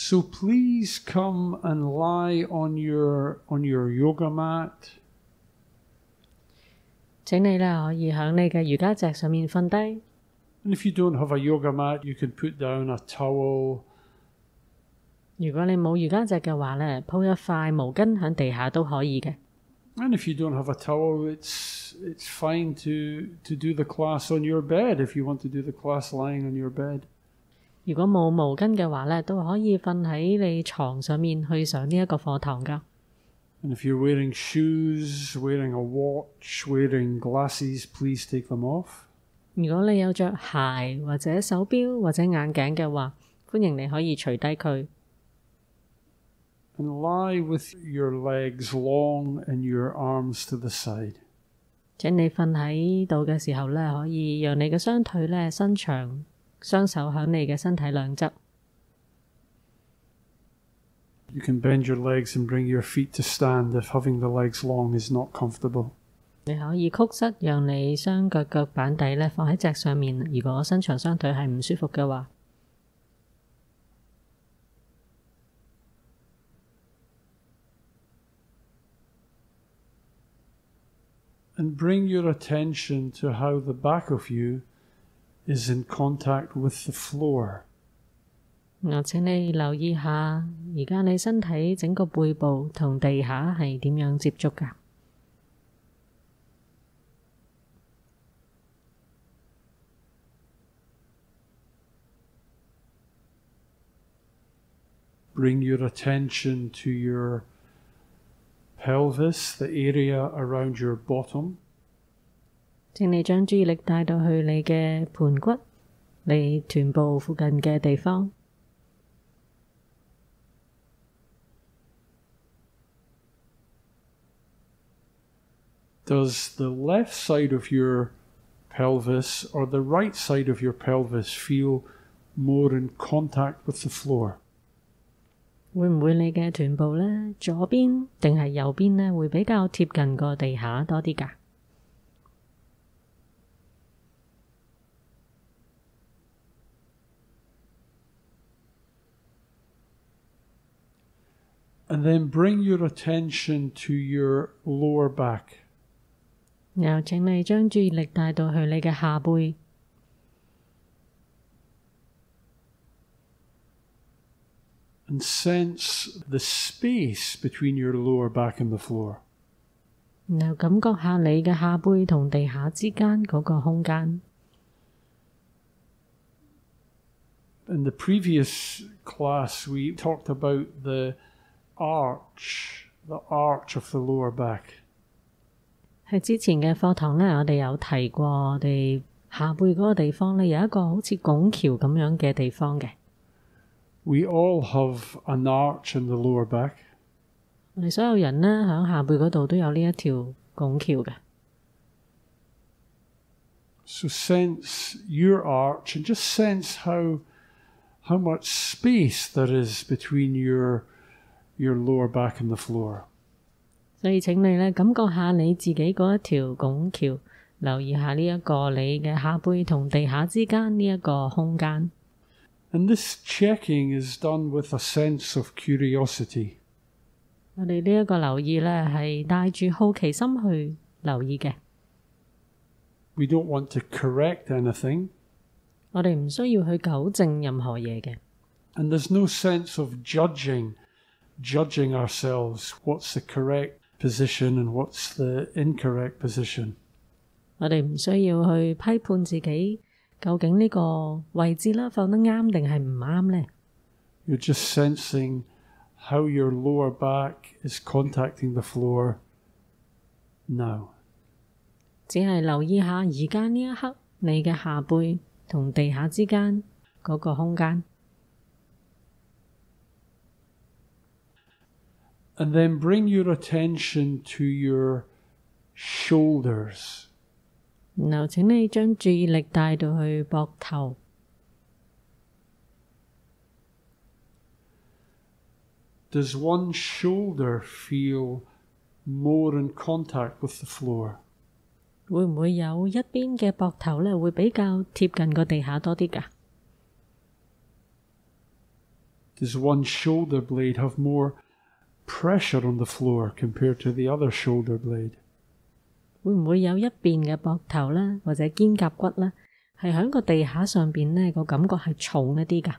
So please come and lie on your yoga mat. 請你咧可以喺你嘅瑜伽席上面瞓低。And if you don't have a yoga mat, you can put down a towel. 如果你冇瑜伽席嘅話咧，鋪一塊毛巾喺地下都可以嘅。And if you don't have a towel, it's fine to do the class on your bed if you want to do the class lying on your bed. 如果冇毛巾嘅話咧，都可以瞓喺你床上面去上呢一個課堂㗎。And if you're wearing shoes, wearing a watch, wearing glasses, please take them off. 如果你有着鞋或者手錶或者眼鏡嘅話，歡迎你可以除低佢。And lie with your legs long and your arms to the side. 請你瞓喺度嘅時候咧，可以讓你嘅雙腿咧伸長，雙手喺你嘅身體兩側。You can bend your legs and bring your feet to stand if having the legs long is not comfortable. 你可以曲膝，讓你雙腳腳板底咧放喺脊上面。如果伸長雙腿係唔舒服嘅話。And bring your attention to how the back of you is in contact with the floor. 我請你留意下，而家你身體整個背部同地下係點樣接觸㗎？ Bring your attention to your pelvis, the area around your bottom. 請你將注意力帶到去你嘅盤骨，你臀部附近嘅地方。Does the left side of your pelvis or the right side of your pelvis feel more in contact with the floor? 會唔會你嘅臀部呢，左邊定係右邊呢，會比較貼近個地下多啲㗎？ And then bring your attention to your lower back. 然後請你將注意力帶到去你嘅下背。And sense the space between your lower back and the floor. 然後感覺下你嘅下背同地下之間嗰個空間。 In the previous class, we talked about the arch of the lower back. 喺之前嘅課堂呢，我哋有提過，我哋下背嗰個地方呢，有一個好似拱橋咁樣嘅地方嘅。 We all have an arch in the lower back. 我哋所有人呢，喺下背嗰度都有呢一條拱橋嘅。 So sense your arch and just sense how much space there is between your lower back and the floor. 所以請你呢，感覺下你自己嗰一條拱橋，留意下呢一個你嘅下背同地下之間呢一個空間。 And this checking is done with a sense of curiosity. 我哋呢一個留意呢，係帶住好奇心去留意嘅。 We don't want to correct anything. 我哋唔需要去糾正任何嘢嘅。 And there's no sense of judging ourselves. What's the correct position and what's the incorrect position? 我哋唔需要去批判自己，究竟呢個位置啦放得啱定係唔啱呢？ You're just sensing how your lower back is contacting the floor now. 只係留意下而家呢一刻你嘅下背同地下之間嗰個空間。 And then bring your attention to your shoulders. 然後請你將注意力帶到去膊頭。 Does one shoulder feel more in contact with the floor? 會唔會有一邊嘅膊頭呢，會比較貼近個地下多啲㗎？ does one shoulder blade have more pressure on the floor compared to the other shoulder blade? 會唔會有一邊嘅膊頭啦，或者肩胛骨啦，係喺個地下上邊呢個感覺係重一啲㗎？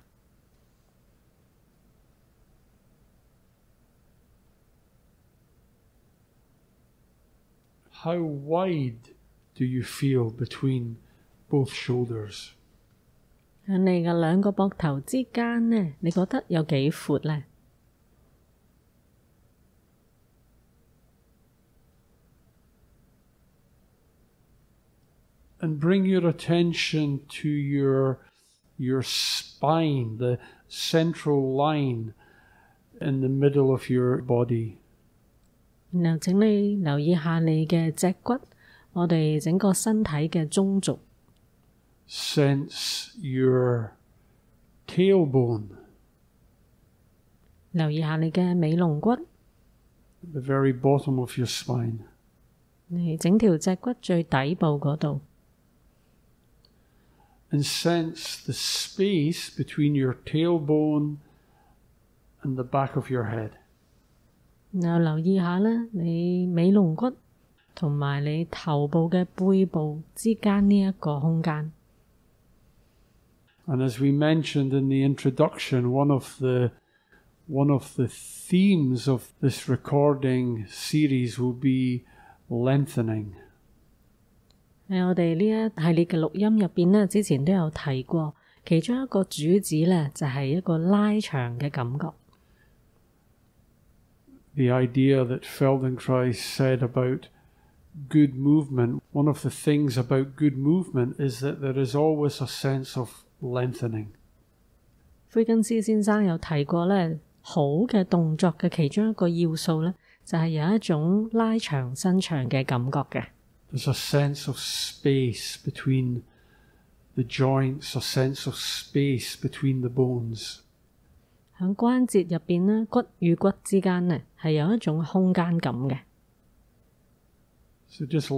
How wide do you feel between both shoulders? 喺你嘅兩個膊頭之間呢，你覺得有幾闊呢？ And bring your attention to your spine, the central line in the middle of your body. 然後請你留意下你嘅脊骨，我哋整個身體嘅中軸。 Sense your tailbone. 留意下你嘅尾龍骨。 The very bottom of your spine. 你整條脊骨最底部嗰度。 And sense the space between your tailbone and the back of your head. 然後留意下啦，你尾龍骨同埋你頭部嘅背部之間呢一個空間。 And as we mentioned in the introduction, one of the themes of this recording series will be lengthening. 喺我哋呢一系列嘅錄音入邊呢，之前都有提過，其中一個主旨呢，就係一個拉長嘅感覺。 The idea that Feldenkrais said about good movement, one of the things about good movement is that there is always a sense of lengthening. 魁根斯先生有提過呢，好嘅動作嘅其中一個要素呢，就係有一種拉長伸長嘅感覺嘅。 There's a sense of space between the joints, a sense of space between the bones. 喺關節入邊呢，骨與骨之間呢，係有一種空間感嘅。 So just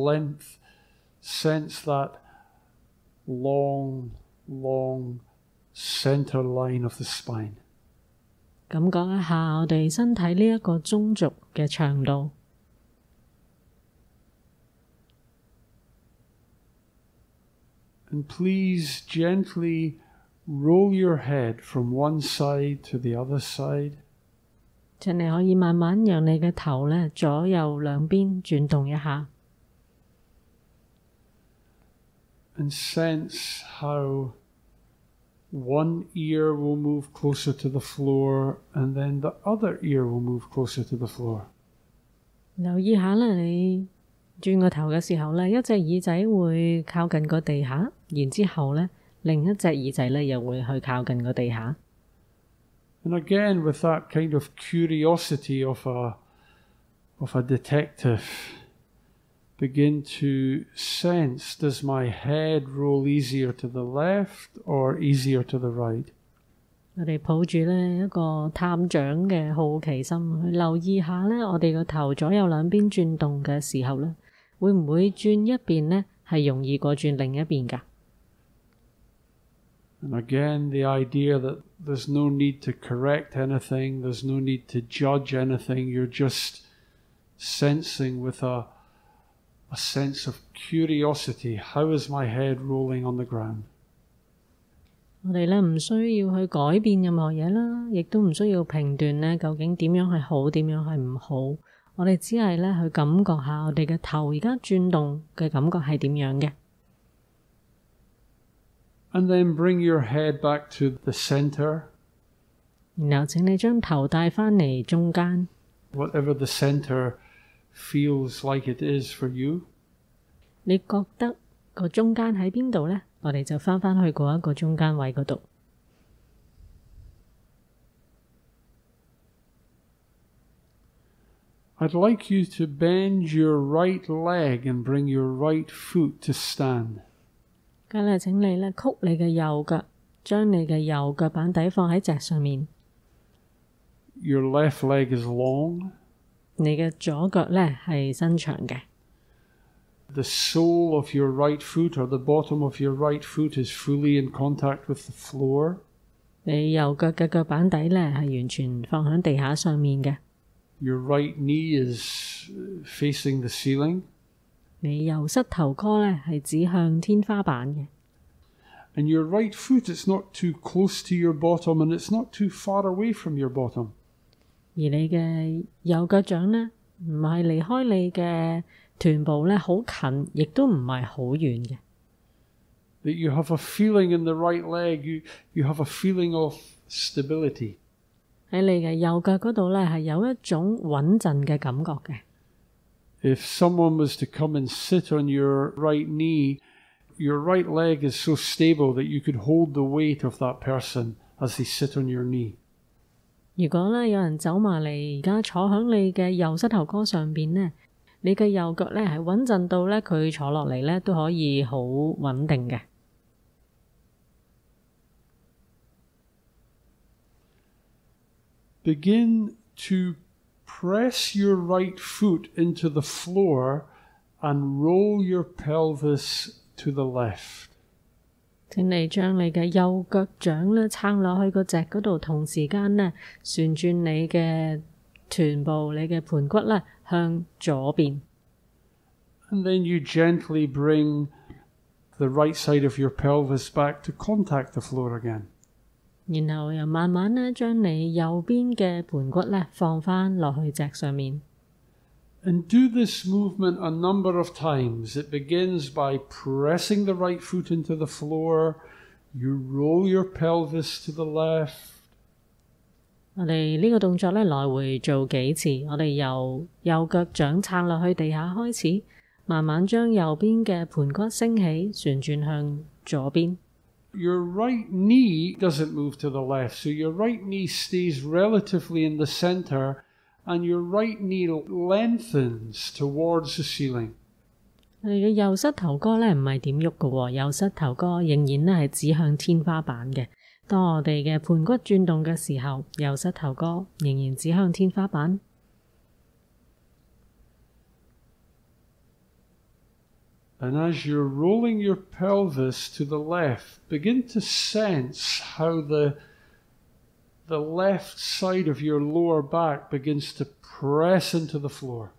sense that long center line of the spine. 感覺一下我哋身體呢一個中軸嘅長度。 And please gently roll your head from one side to the other side. 請你可以慢慢讓你嘅頭呢，左右兩邊轉動一下。 And sense how one ear will move closer to the floor and then the other ear will move closer to the floor. 留意下啦，你轉個頭嘅時候呢，一隻耳仔會靠近個地下，然之後呢，另一隻耳仔呢又會去靠近個地下。 And again, with that kind of curiosity of a detective, begin to sense, does my head roll easier to the left or easier to the right? 我哋抱住呢一個探長嘅好奇心，去留意下呢，我哋個頭左右兩邊轉動嘅時候呢，會唔會轉一邊呢係容易過轉另一邊㗎？ And again, the idea that there's no need to correct anything, there's no need to judge anything, you're just sensing with a sense of curiosity, how is my head rolling on the ground? 我哋呢唔需要去改變任何嘢啦，亦都唔需要評斷呢究竟點樣係好，點樣係唔好。我哋只係呢去感覺下我哋嘅頭而家轉動嘅感覺係點樣嘅。 And then bring your head back to the center. 然後請你將頭帶返嚟中間。 Whatever the center feels like it is for you. 你覺得個中間喺邊度呢？我哋就返返去嗰一個中間位嗰度。 I'd like you to bend your right leg and bring your right foot to stand. 咁咧，請你咧曲你嘅右腳，將你嘅右腳板底放喺脊上面。 Your left leg is long. 你嘅左腳咧係伸長嘅。 The sole of your right foot or the bottom of your right foot is fully in contact with the floor. 你右腳嘅腳板底呢係完全放喺地下上面嘅。Your right knee is facing the ceiling. 你右膝頭哥呢係指向天花板嘅。And your right foot is not too close to your bottom and it's not too far away from your bottom. 而你嘅右腳掌呢，唔係離開你嘅臀部呢好近，亦都唔係好遠嘅。That you have a feeling in the right leg, you have a feeling of stability. 喺你嘅右腳嗰度呢，係有一種穩陣嘅感覺嘅。If someone was to come and sit on your right knee, your right leg is so stable that you could hold the weight of that person as they sit on your knee. 如果呢有人走埋嚟，而家坐喺你嘅右膝頭哥上邊呢，你嘅右腳呢係穩陣到呢，佢坐落嚟呢都可以好穩定嘅。Begin to press your right foot into the floor and roll your pelvis to the left. 請你將你嘅右腳掌呢撐落去個脊嗰度，同時間呢旋轉你嘅臀部、你嘅盤骨呢向左邊。And then you gently bring the right side of your pelvis back to contact the floor again. 然後又慢慢呢將你右邊嘅盤骨呢放返落去脊上面。And do this movement a number of times. It begins by pressing the right foot into the floor. You roll your pelvis to the left. 我哋呢個動作呢來回做幾次。我哋由右腳掌撐落去地下開始，慢慢將右邊嘅盤骨升起，旋轉向左邊。Your right knee doesn't move to the left, so your right knee stays relatively in the center, and your right knee lengthens towards the ceiling. 我哋嘅右膝頭哥呢唔係點喐嘅喎，右膝頭哥仍然呢係指向天花板嘅。當我哋嘅盤骨轉動嘅時候，右膝頭哥仍然指向天花板。And as you're rolling your pelvis to the left, begin to sense how the left side of your lower back begins to press into the floor.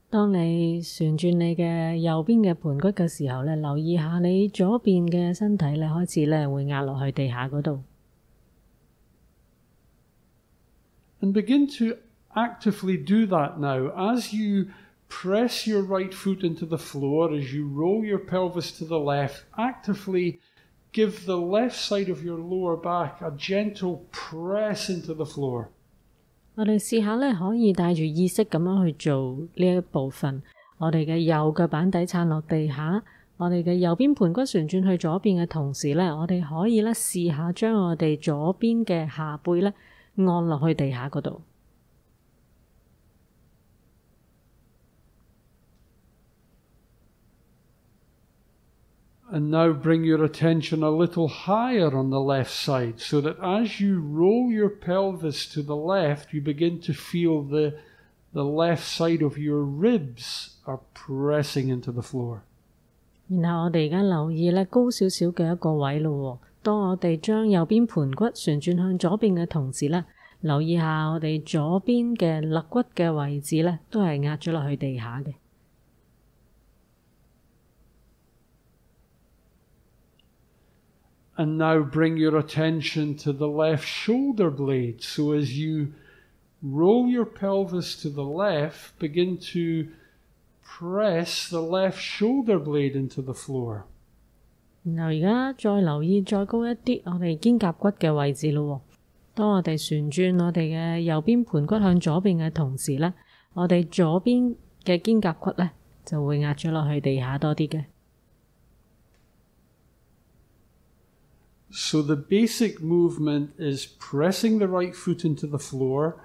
當你旋轉你嘅右邊嘅盤骨嘅時候呢，留意下你左邊嘅身體呢開始呢會壓落去地下嗰度。And begin to actively do that now. As you press your right foot into the floor, as you roll your pelvis to the left, actively give the left side of your lower back a gentle press into the floor. 我哋試下呢，可以帶住意識咁樣去做呢一部分。我哋嘅右腳板底撐落地下，我哋嘅右邊盤骨旋轉去左邊嘅同時呢，我哋可以呢試下將我哋左邊嘅下背呢按落去地下嗰度。And now bring your attention a little higher on the left side, so that as you roll your pelvis to the left, you begin to feel the left side of your ribs are pressing into the floor. 然後我哋而家留意呢高少少嘅一個位咯。當我哋將右邊盤骨旋轉向左邊嘅同時呢，留意下我哋左邊嘅肋骨嘅位置呢，都係壓咗落去地下嘅。And now bring your attention to the left shoulder blade. So as you roll your pelvis to the left, begin to press the left shoulder blade into the floor. 然後而家再留意再高一啲，我哋肩胛骨嘅位置咯。當我哋旋轉我哋嘅右邊盤骨向左邊嘅同時呢，我哋左邊嘅肩胛骨呢就會壓咗落去地下多啲嘅。So the basic movement is pressing the right foot into the floor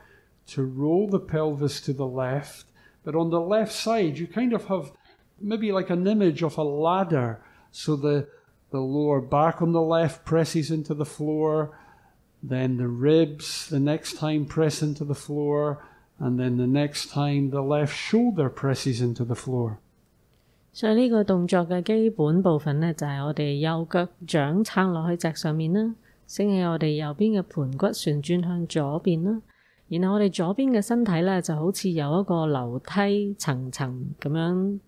to roll the pelvis to the left. But on the left side, you kind of have maybe like an image of a ladder. So the lower back on the left presses into the floor, then the ribs the next time press into the floor, and then the next time the left shoulder presses into the floor. 所以呢個動作嘅基本部分呢，就係我哋右腳掌撐落去脊上面啦，升起我哋右邊嘅盤骨旋轉向左邊啦。然後我哋左邊嘅身體咧就好似有一個樓梯層層咁樣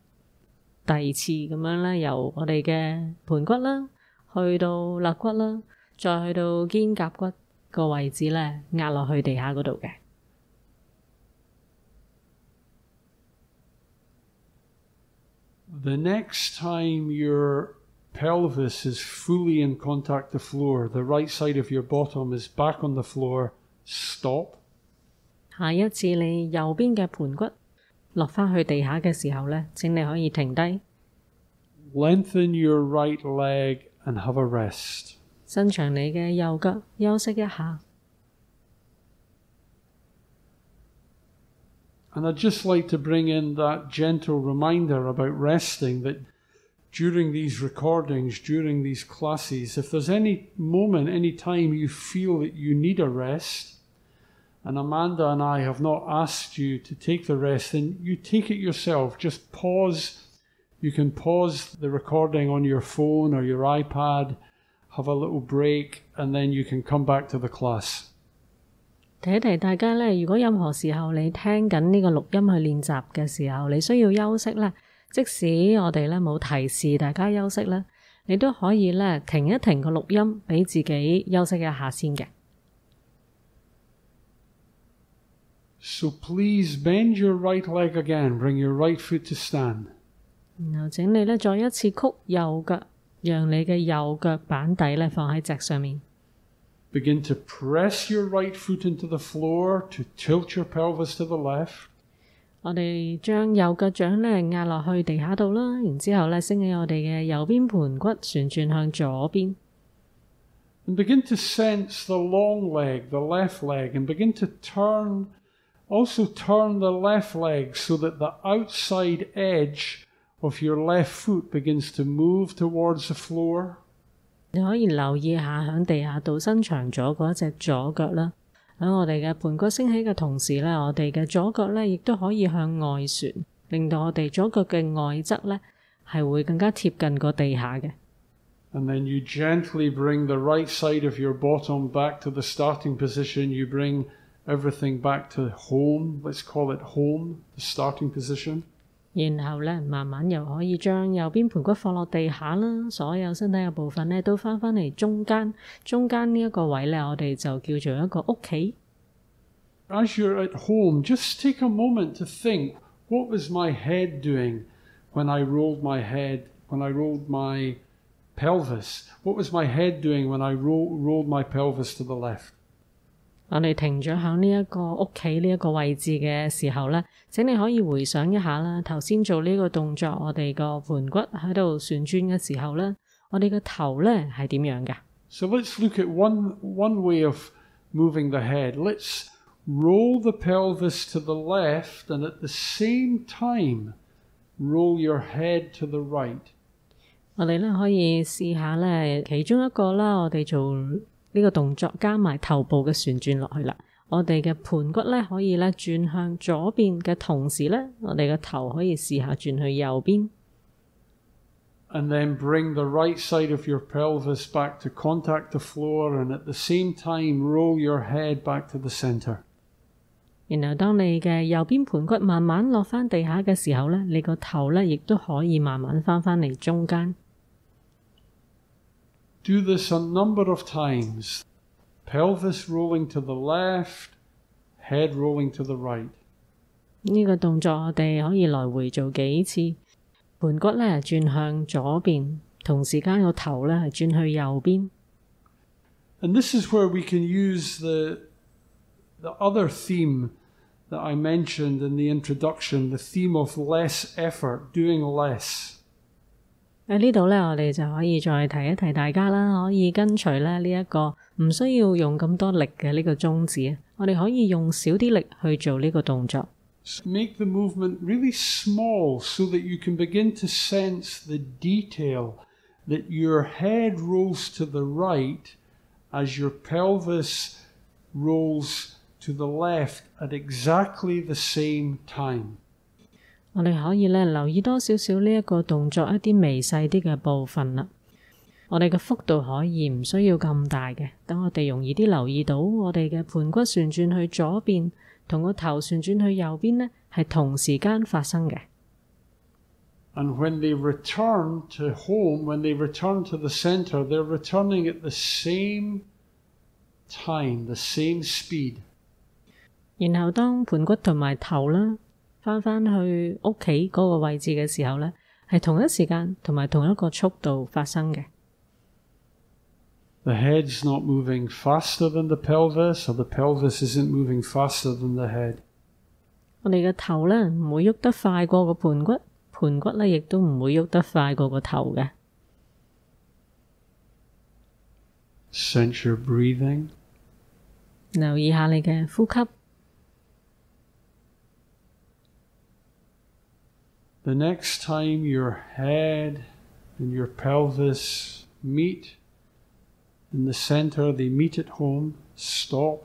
遞次咁樣咧，由我哋嘅盤骨啦，去到肋骨啦，再去到肩胛骨個位置咧，壓落去地下嗰度嘅。The next time your pelvis is fully in contact with the floor, the right side of your bottom is back on the floor, stop. 下一次你右邊嘅盤骨落返去地下嘅時候咧，請你可以停低。Lengthen your right leg and have a rest. 伸長你嘅右腳，休息一下。And I'd just like to bring in that gentle reminder about resting, that during these recordings, during these classes, if there's any moment, any time you feel that you need a rest, and Amanda and I have not asked you to take the rest, then you take it yourself. Just pause. You can pause the recording on your phone or your iPad, have a little break, and then you can come back to the class. 提一提大家咧，如果任何時候你聽緊呢個錄音去練習嘅時候，你需要休息咧，即使我哋咧冇提示大家休息咧，你都可以咧停一停個錄音，俾自己休息一下先嘅。So please bend your right leg again. Bring your right foot to stand. 然後請你咧再一次曲右腳，讓你嘅右腳板底咧放喺脊上面。Begin to press your right foot into the floor to tilt your pelvis to the left. 我哋將右腳掌咧壓落去地下度啦，然之後咧升起我哋嘅右邊盤骨，旋轉向左邊。And begin to sense the long leg, the left leg, and begin to also turn the left leg so that the outside edge of your left foot begins to move towards the floor. 你可以留意下喺地下度伸長咗嗰一隻左腳啦。喺我哋嘅盤骨升起嘅同時咧，我哋嘅左腳咧亦都可以向外旋，令到我哋左腳嘅外側咧係會更加貼近個地下嘅。And then you gently bring the right side of your bottom back to the starting position. You bring everything back to home. Let's call it home, the starting position. 然後咧，慢慢又可以將右邊盤骨放落地下啦，所有身體嘅部分咧都返嚟中間。中間呢一個位咧，我哋就叫做一個屋企。As you're at home, just take a moment to think, what was my head doing when I rolled my head, when I rolled my pelvis? What was my head doing when I rolled my pelvis to the left? 我哋停咗喺呢一個屋企呢一個位置嘅時候咧，請你可以回想一下啦。頭先做呢個動作，我哋個盤骨喺度旋轉嘅時候咧，我哋個頭咧係點樣㗎？ So let's look at one way of moving the head. Let's roll the pelvis to the left and at the same time roll your head to the right. 我哋咧可以試下咧，其中一個啦，我哋做呢個動作加埋頭部嘅旋轉落去啦。我哋嘅盤骨咧可以咧轉向左邊嘅同時咧，我哋嘅頭可以試下轉去右邊。And then bring the right side of your pelvis back to contact the floor and at the same time roll your head back to the center. 然後當你嘅右邊盤骨慢慢落返地下嘅時候咧，你個頭咧亦都可以慢慢返嚟中間。Do this a number of times. Pelvis rolling to the left, head rolling to the right. 呢個動作我哋可以來回做幾次。盤骨咧轉向左邊，同時間個頭咧係轉去右邊。And this is where we can use the other theme that I mentioned in the introduction, the theme of less effort, doing less. 喺呢度咧，我哋就可以再提一提大家啦，可以跟隨咧呢一個唔需要用咁多力嘅呢個宗旨，我哋可以用少啲力去做呢個動作。Make the movement really small so that you can begin to sense the detail that your head rolls to the right as your pelvis rolls to the left at exactly the same time. 我哋可以咧留意多少少呢一個動作一啲微細啲嘅部分啦。我哋嘅幅度可以唔需要咁大嘅，等我哋容易啲留意到我哋嘅盤骨旋轉去左邊同個頭旋轉去右邊呢，係同時間發生嘅。And when they return to home, when they return to the center, they're returning at the same time, the same speed. 然後當盤骨同埋頭啦返去屋企嗰個位置嘅時候呢，係同一時間同埋同一個速度發生嘅。The head's not moving faster than the pelvis, or the pelvis isn't moving faster than the head. 我哋嘅頭呢唔會喐得快過個盤骨，盤骨呢亦都唔會喐得快過個頭嘅。Sense your breathing. 留意下你嘅呼吸。The next time your head and your pelvis meet in the center, they meet at home, stop.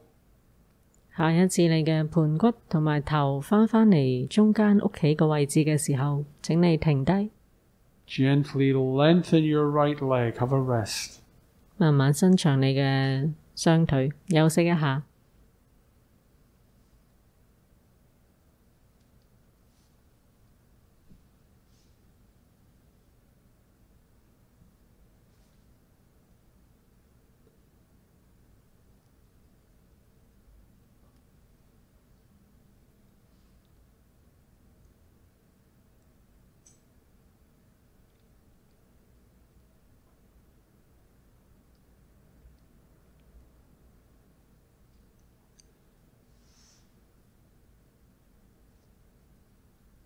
下一次你嘅盤骨同埋頭返嚟中間屋企個位置嘅時候，請你停低。Gently lengthen your right leg, have a rest. 慢慢伸長你嘅雙腿，休息一下。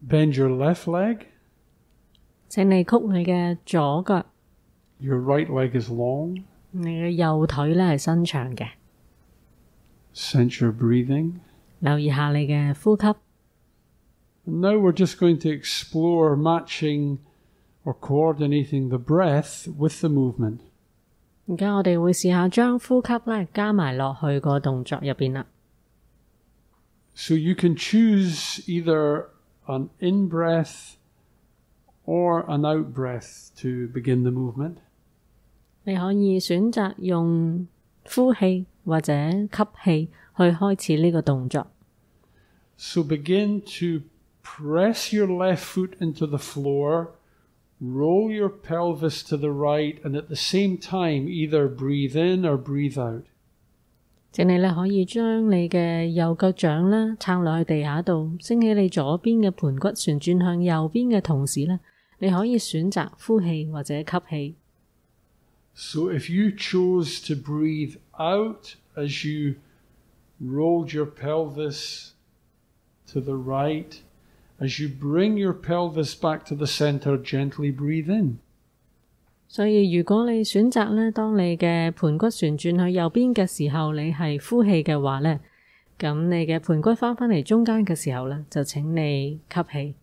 Bend your left leg. 請你曲你嘅左腳。Your right leg is long. 你嘅右腿呢係伸長嘅。Sense your breathing. 留意下你嘅呼吸。And now we're just going to explore matching or coordinating the breath with the movement. 而家我哋會試下將呼吸呢加埋落去個動作入邊啦。So you can choose either an in-breath or an out-breath to begin the movement. 你可以選擇用呼氣或者吸氣去開始呢個動作。So begin to press your left foot into the floor, roll your pelvis to the right, and at the same time either breathe in or breathe out. 請你可以將你嘅右腳掌啦撐落去地下度，升起你左邊嘅盤骨旋轉向右邊嘅同時呢，你可以選擇呼氣或者吸氣。So if you chose to breathe out as you rolled your pelvis to the right, as you bring your pelvis back to the center, gently breathe in. 所以如果你選擇呢，當你嘅盤骨旋轉去右邊嘅時候，你係呼氣嘅話呢，咁你嘅盤骨返嚟中間嘅時候呢，就請你吸氣。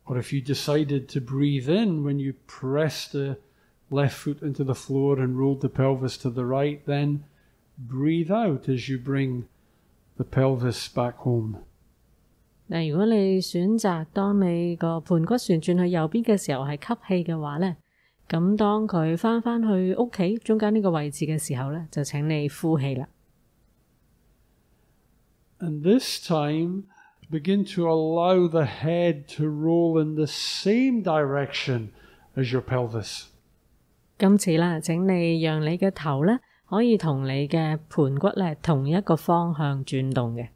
Or if you decided to breathe in when you pressed the left foot into the floor and rolled the pelvis to the right, then breathe out as you bring the pelvis back home. 嗱，如果你選擇當你個盤骨旋轉去右邊嘅時候係吸氣嘅話呢，咁當佢返去屋企中間呢個位置嘅時候呢，就請你呼氣啦。And this time, begin to allow the head to roll in the same direction as your pelvis. 今次啦，請你讓你嘅頭呢可以同你嘅盤骨呢同一個方向轉動嘅。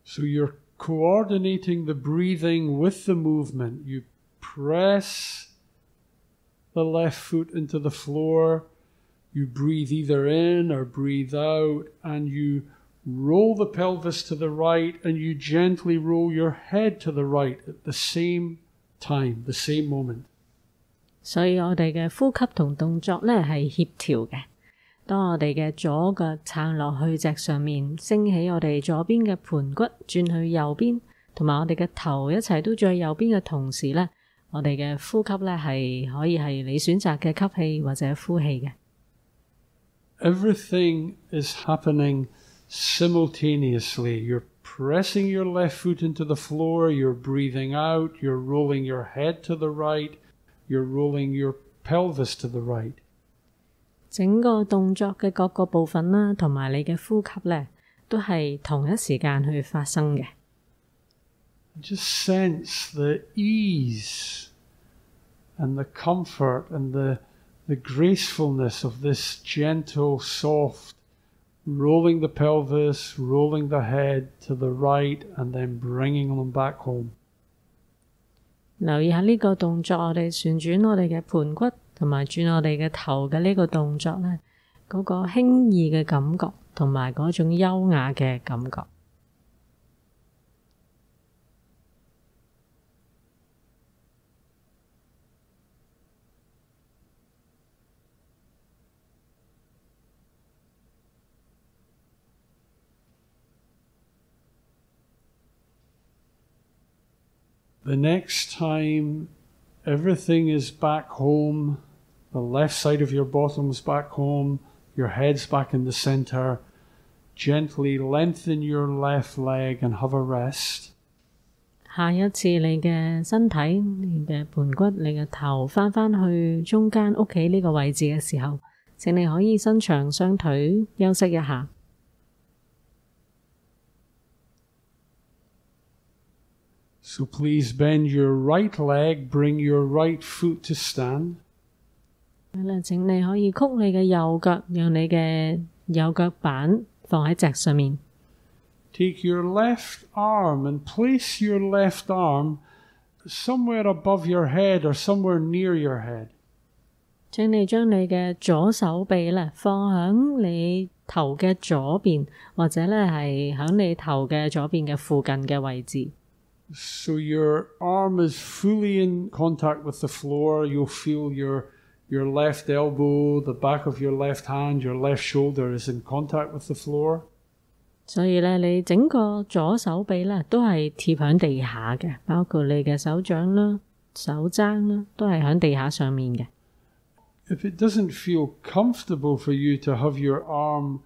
So you're coordinating the breathing with the movement. You press the left foot into the floor. You breathe either in or breathe out, and you roll the pelvis to the right, and you gently roll your head to the right at the same time, the same moment. 所以我哋嘅呼吸同動作呢係協調嘅。當我哋嘅左腳撐落去脊上面，升起我哋左邊嘅盤骨轉去右邊，同埋我哋嘅頭一齊都轉去右邊嘅同時呢，我哋嘅呼吸呢係可以係你選擇嘅吸氣或者呼氣嘅。Everything is happening simultaneously. You're pressing your left foot into the floor, you're breathing out, you're rolling your head to the right, you're rolling your pelvis to the right. 整個動作嘅各個部分啦，同埋你嘅呼吸咧，都係同一時間去發生嘅。Just sense the ease and the comfort and the gracefulness of this gentle, soft, rolling the pelvis, rolling the head to the right, and then bringing them back home. 留意下呢個動作，我哋旋轉我哋嘅盤骨同埋轉我哋嘅頭嘅呢個動作咧，嗰個輕易嘅感覺同埋嗰種優雅嘅感覺。The next time everything is back home, the left side of your bottom's back home, your head's back in the center, gently lengthen your left leg and have a rest. 下一次你嘅身體、你嘅盤骨、你嘅頭返去中間屋企呢個位置嘅時候，請你可以伸長雙腿休息一下。So please bend your right leg, bring your right foot to stand. 請你可以曲你嘅右腳，讓你嘅右腳板放喺席上面。Take your left arm and place your left arm somewhere above your head or somewhere near your head. 請你將你嘅左手臂咧放響你頭嘅左邊，或者咧係響你頭嘅左邊嘅附近嘅位置。So your arm is fully in contact with the floor. You'll feel your left elbow, the back of your left hand, your left shoulder is in contact with the floor. 所以咧，你整個左手臂咧都係貼響地下嘅，包括你嘅手掌啦、手踭啦，都係響地下上面嘅。If it doesn't feel comfortable for you to have your arm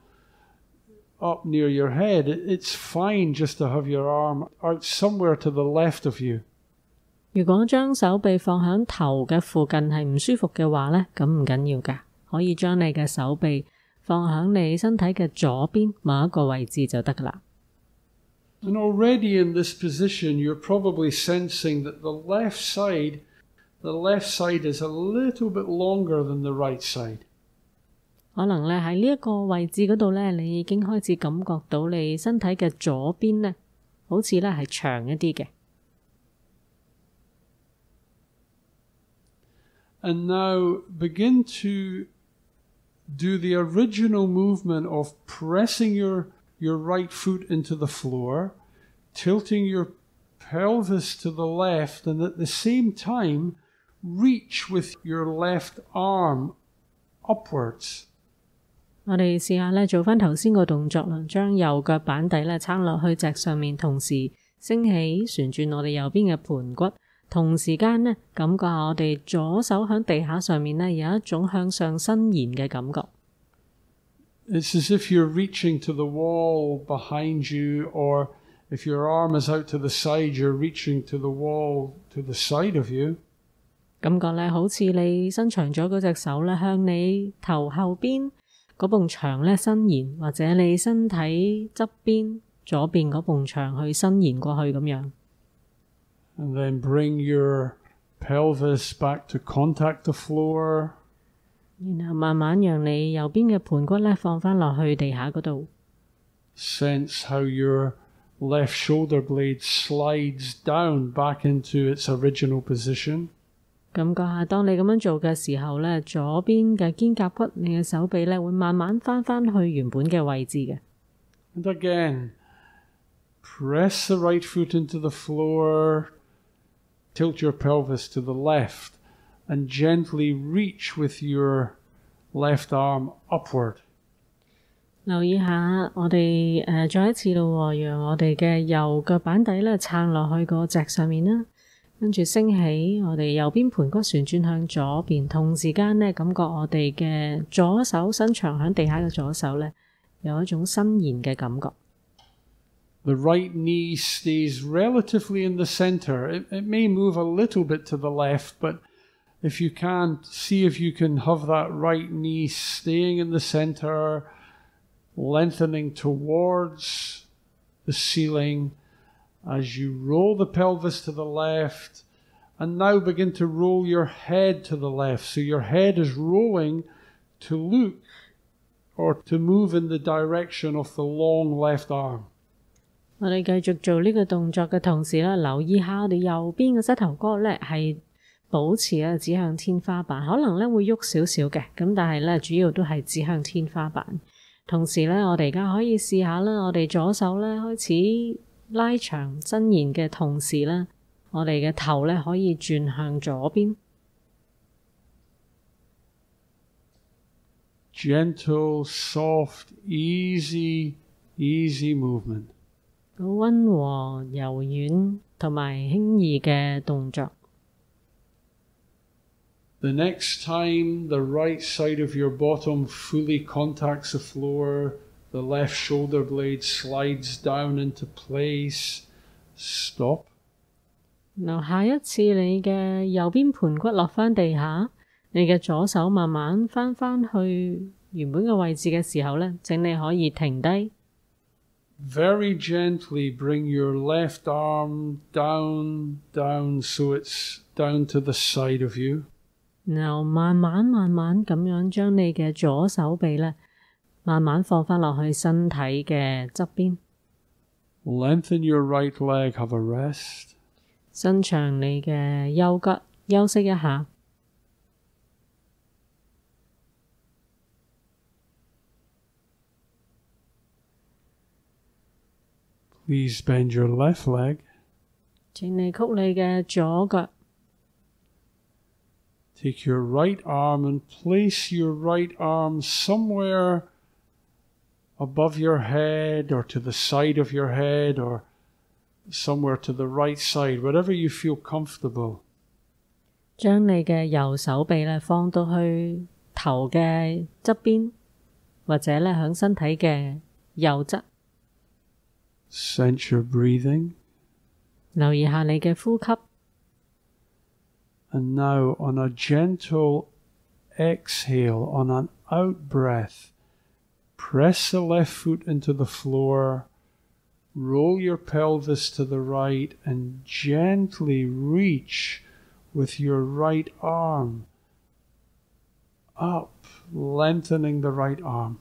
up near your head, it's fine just to have your arm out somewhere to the left of you. 如果將手臂放響頭嘅附近係唔舒服嘅話咧，咁唔緊要㗎，可以將你嘅手臂放響你身體嘅左邊某一個位置就得㗎啦。And already in this position, you're probably sensing that the left side is a little bit longer than the right side. 可能咧喺呢一個位置嗰度咧，你已經開始感覺到你身體嘅左邊咧，好似咧係長一啲嘅。And now begin to do the original movement of pressing your right foot into the floor, tilting your pelvis to the left, and at the same time, reach with your left arm upwards. 我哋試下咧做翻頭先個動作啦，將右腳板底咧撐落去脊上面，同時升起旋轉我哋右邊嘅盤骨，同時間咧感覺下我哋左手喺地下上面咧有一種向上伸延嘅感覺。It's as if you're reaching to the wall behind you, or if your arm is out to the side, you're reaching to the wall to the side of you. 感覺咧好似你伸長咗嗰隻手咧向你頭後邊嗰埲牆咧伸延，或者你身體側邊左邊嗰埲牆去伸延過去咁樣。And then bring your pelvis back to contact the floor. 然後慢慢讓你右邊嘅盤骨咧放返落去地下嗰度。Sense how your left shoulder blade slides down back into its original position. 感覺下當你咁樣做嘅時候咧，左邊嘅肩胛骨，你嘅手臂咧會慢慢返去原本嘅位置嘅。And again, press the right foot into the floor, tilt your pelvis to the left, and gently reach with your left arm upward. 留意下我哋再一次咯，讓我哋嘅右腳板底咧撐落去個脊上面啦。跟住升起，我哋右邊盤骨旋轉向左邊，同時間咧感覺我哋嘅左手伸長響地下嘅左手咧，有一種伸延嘅感覺。The right knee stays relatively in the center. It may move a little bit to the left, but If you can, see if you can have that right knee staying in the center, lengthening towards the ceiling as you roll the pelvis to the left, and now begin to roll your head to the left. So your head is rolling to look or to move in the direction of the long left arm. 我哋繼續做呢個動作嘅同時咧，留意下我哋右邊嘅膝頭哥咧係保持指向天花板，可能咧會喐少少嘅，咁但係咧主要都係指向天花板。同時咧，我哋而家可以試下啦，我哋左手咧開始拉長伸延嘅同時咧，我哋嘅頭咧可以轉向左邊。Gentle, soft, easy movement. 好溫和、柔軟同埋輕易嘅動作。The next time the right side of your bottom fully contacts the floor, the left shoulder blade slides down into place. Stop. 嗱，下一次你嘅右邊盤骨落返地下，你嘅左手慢慢返去原本嘅位置嘅時候咧，請你可以停低。Very gently bring your left arm down, so it's down to the side of you. 然後慢慢咁樣將你嘅左手臂咧，慢慢放返落去身體嘅側邊。Lengthen your right leg, have a rest. 伸長你嘅右腳，休息一下。Please bend your left leg. 請你曲你嘅左腳。Take your right arm and place your right arm somewhere above your head or to the side of your head or somewhere to the right side, wherever you feel comfortable. 將你嘅右手臂咧放到去頭嘅側邊，或者咧響身體嘅右側。Sense your breathing. 留意下你嘅呼吸。And now on a gentle exhale, on an out breath, press the left foot into the floor, roll your pelvis to the right, and gently reach with your right arm up, lengthening the right arm.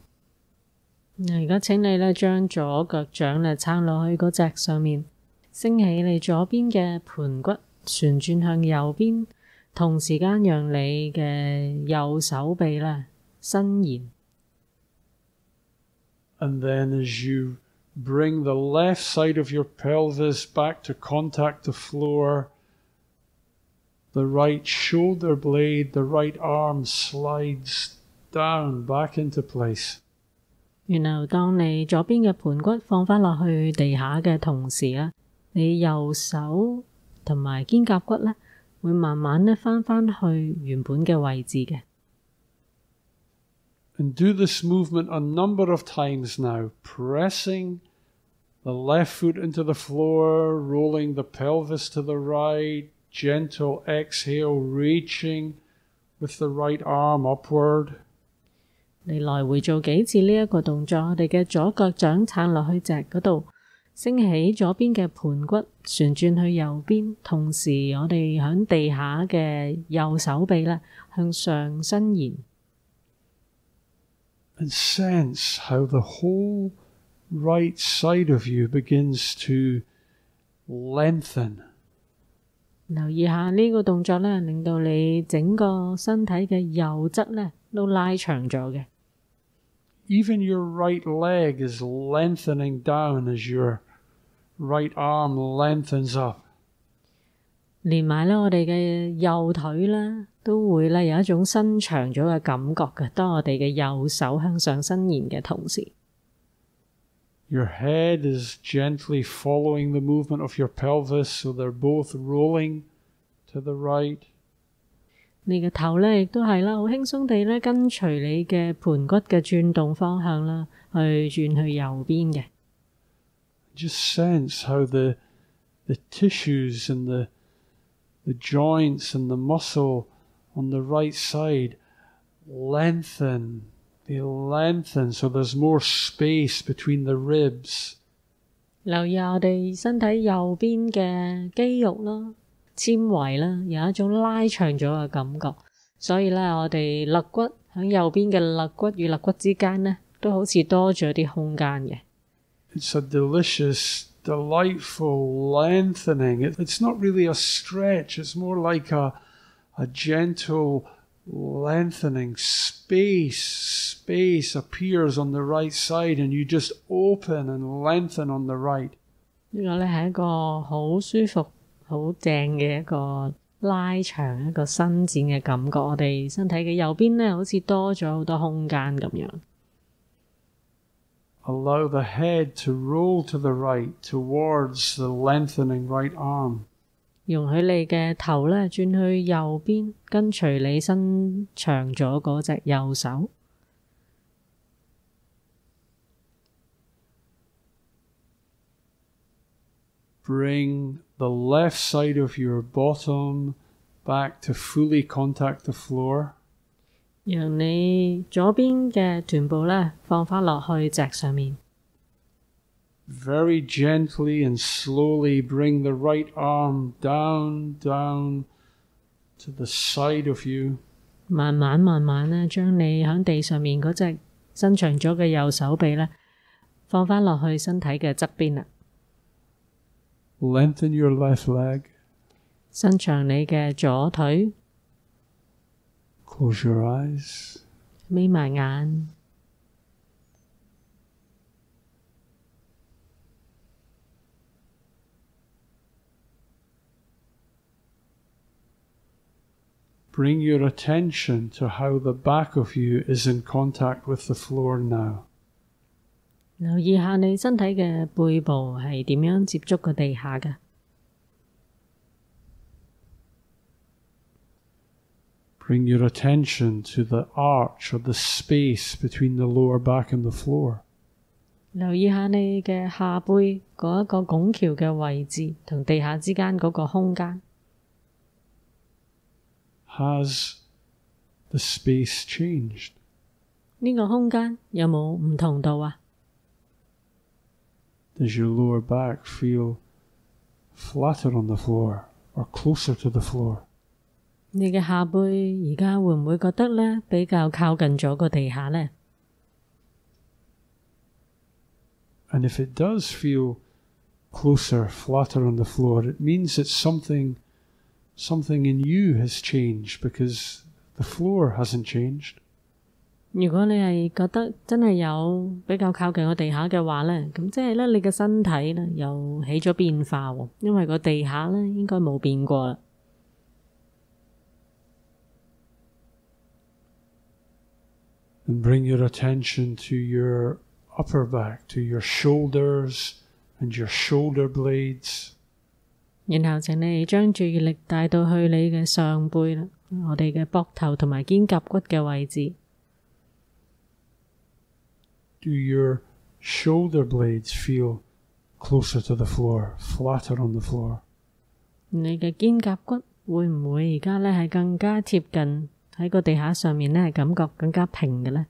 而家請你咧將左腳掌咧撐落去嗰隻上面，升起你左邊嘅盤骨，旋轉向右邊，同時間讓你嘅右手臂咧伸延。And then as you bring the left side of your pelvis back to contact the floor, the right shoulder blade, the right arm slides down back into place. 然後當你左邊嘅盤骨放返落去地下嘅同時咧，你右手同埋肩胛骨咧會慢慢咧返去原本嘅位置嘅。And do this movement a number of times now, pressing the left foot into the floor, rolling the pelvis to the right, gentle exhale, reaching with the right arm upward. 你來回做幾次呢一個動作，我哋嘅左腳掌撐落去脊嗰度，升起左邊嘅盤骨，旋轉去右邊，同時我哋響地下嘅右手臂咧向上伸延。And sense how the whole right side of you begins to lengthen. 留意下呢個動作咧，令到你整個身體嘅右側咧都拉長咗嘅。Even your right leg is lengthening down as your right arm lengthens up. 連埋咧，我哋嘅右腿咧都會咧有一種伸長咗嘅感覺嘅。當我哋嘅右手向上伸延嘅同時 ，Your head is gently following the movement of your pelvis, so they're both rolling to the right. 你嘅頭咧亦都係啦，好輕鬆地咧跟隨你嘅盤骨嘅轉動方向啦，去轉去右邊嘅。Just sense how the tissues and the joints and the muscle on the right side, lengthen. They lengthen so there's more space between the ribs. 留意我哋身體右邊嘅肌肉啦、纖維啦，有一種拉長咗嘅感覺。所以咧，我哋肋骨喺右邊嘅肋骨與肋骨之間咧，都好似多咗啲空間嘅。It's a delicious, delightful lengthening. It's not really a stretch. It's more like a gentle lengthening. Space appears on the right side and you just open and lengthen on the right. 呢個咧係一個好舒服、好正嘅一個拉長、一個伸展嘅感覺。我哋身體嘅右邊咧，好似多咗好多空間咁樣。Allow the head to roll to the right towards the lengthening right arm. 容許你嘅頭咧轉去右邊，跟隨你伸長咗嗰隻右手。Bring the left side of your bottom back to fully contact the floor. 讓你左邊嘅臀部咧放返落去脊上面。Very gently and slowly bring the right arm down to the side of you. 慢慢咧，將你喺地上面嗰隻伸長咗嘅右手臂咧，放返落去身體嘅側邊啦。Lengthen your left leg. 伸長你嘅左腿。Close your eyes. 眯埋眼。Bring your attention to how the back of you is in contact with the floor now. 留意下你身體嘅背部係點樣接觸個地下嘅。Bring your attention to the arch or the space between the lower back and the floor. 留意下你嘅下背嗰一個拱橋嘅位置同地下之間嗰個空間。Has the space changed? 呢個空間有冇唔同度啊？ Does your lower back feel flatter on the floor or closer to the floor? 你嘅下背而家會唔會覺得咧比較靠近咗個地下呢？ And if it does feel closer, flatter on the floor, it means that something in you has changed because the floor hasn't changed. 如果你係覺得真係有比較靠近個地下嘅話咧，咁即係咧你嘅身體咧又起咗變化喎，因為個地下咧應該冇變過啦。And bring your attention to your upper back, to your shoulders and your shoulder blades. 然後請你將注意力帶到去你嘅上背啦，我哋嘅膊頭同埋肩胛骨嘅位置。Do your shoulder blades feel closer to the floor, flatter on the floor? 你嘅肩胛骨會唔會而家咧係更加貼近喺個地下上面咧，係感覺更加平嘅咧？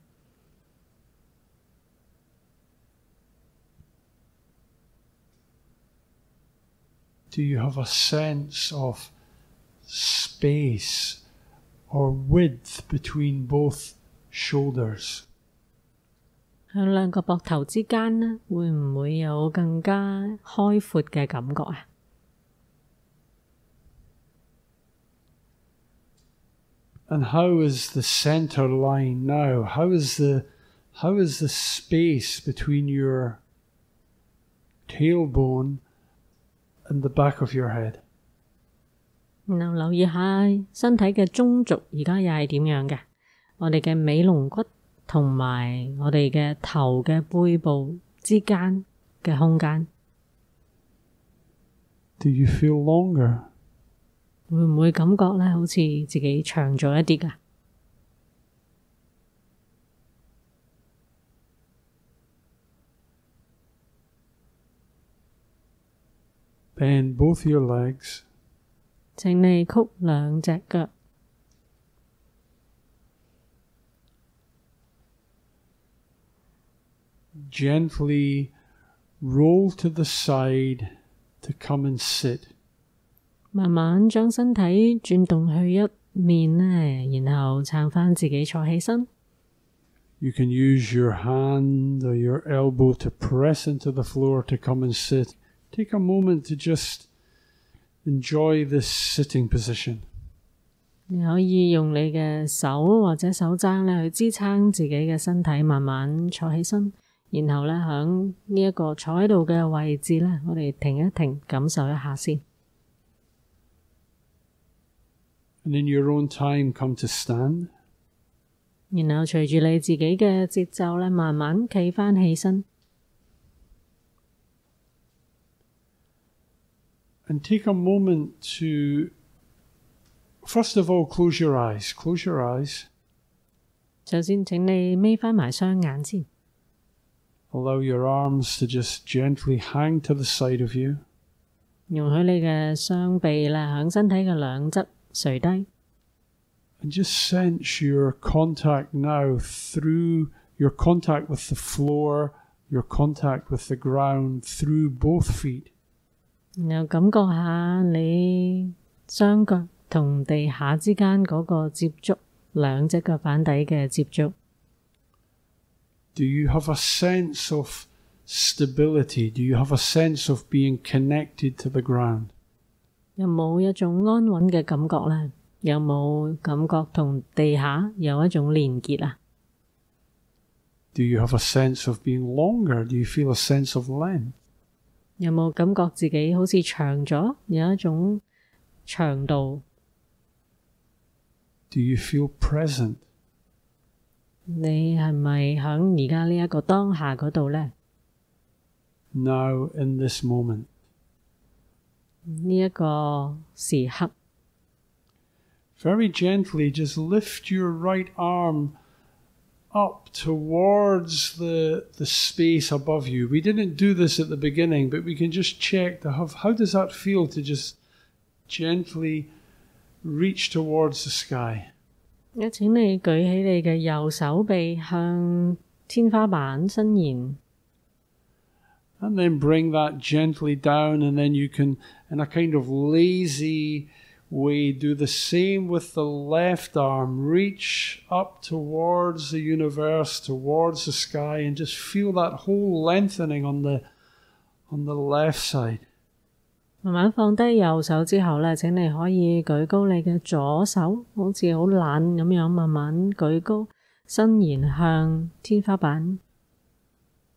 Do you have a sense of space or width between both shoulders? 喺兩個膊頭之間呢，會唔會有更加開闊嘅感覺啊？ And how is the center line now? How is the space between your tailbone and the back of your head? 然後留意下身體嘅中軸而家又係點樣嘅？我哋嘅尾龍骨同埋我哋嘅頭嘅背部之間嘅空間。Do you feel longer? 會唔會感覺咧好似自己長咗一啲㗎？ Bend both your legs. 請你曲兩隻腳。gently roll to the side to come and sit. 慢慢將身體轉動去一面呢，然後撐返自己坐起身。You can use your hand or your elbow to press into the floor to come and sit. Take a moment to just enjoy this sitting position. 你可以用你嘅手或者手踭咧去支撐自己嘅身體，慢慢坐起身，然後咧響呢一個坐喺度嘅位置咧，我哋停一停，感受一下先。And in your own time, come to stand. 然後隨住你自己嘅節奏咧，慢慢企返起身。And take a moment to, first of all, close your eyes. Close your eyes. 首先請你眯返埋雙眼先。Allow your arms to just gently hang to the side of you. 容許你嘅雙臂咧響身體嘅兩側垂低。And just sense your contact now through your contact with the floor, your contact with the ground through both feet. 然後感覺下你雙腳同地下之間嗰個接觸，兩隻腳板底嘅接觸。Do you have a sense of stability? Do you have a sense of being connected to the ground? 有冇一種安穩嘅感覺呢？有冇感覺同地下有一種連結啊？ Do you have a sense of being longer? Do you feel a sense of length? 有冇感覺自己好似長咗，有一種長度？ Do you feel present? 你係咪喺而家呢一個當下嗰度呢？ Now in this moment. 呢一個時刻。Very gently, just lift your right arm up towards the space above you. We didn't do this at the beginning, but we can just check to have, how does that feel to just gently reach towards the sky? 請你舉起你嘅右手臂向天花板伸延。And then bring that gently down, and then you can, in a kind of lazy way, do the same with the left arm. Reach up towards the universe, towards the sky, and just feel that whole lengthening on the left side. 慢慢放低右手之後呢，請你可以舉高你嘅左手，好似好懶咁樣慢慢舉高，伸延向天花板。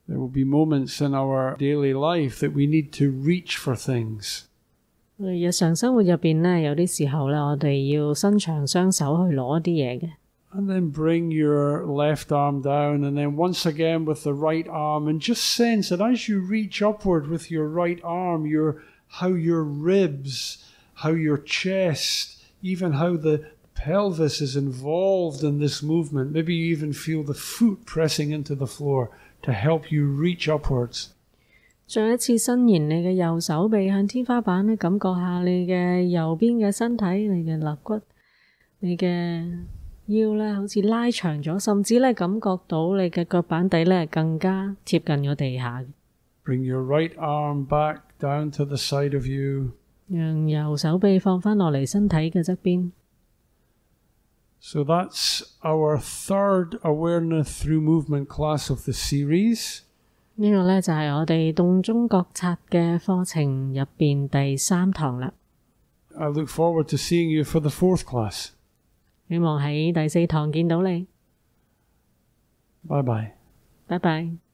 There will be moments in our daily life that we need to reach for things. 我哋日常生活入邊呢，有啲時候呢，我哋要伸長雙手去攞啲嘢嘅。And then bring your left arm down, and then once again with the right arm, and just sense that as you reach upward with your right arm, how your ribs, how your chest, even how the pelvis is involved in this movement. Maybe you even feel the foot pressing into the floor to help you reach upwards. 再一次伸延你嘅右手臂向天花板咧，感覺下你嘅右邊嘅身體，你嘅肋骨，你嘅腰咧，好似拉長咗，甚至咧感覺到你嘅腳板底咧更加貼近個地下。Bring your right arm back down to the side of you. 讓右手臂放返落嚟身體嘅側邊。So that's our third awareness through movement class of the series. 呢個咧就係我哋動中覺察嘅課程入邊第3堂啦。I look forward to seeing you for the 4th class. 希望喺第4堂見到你。Bye bye. 拜拜。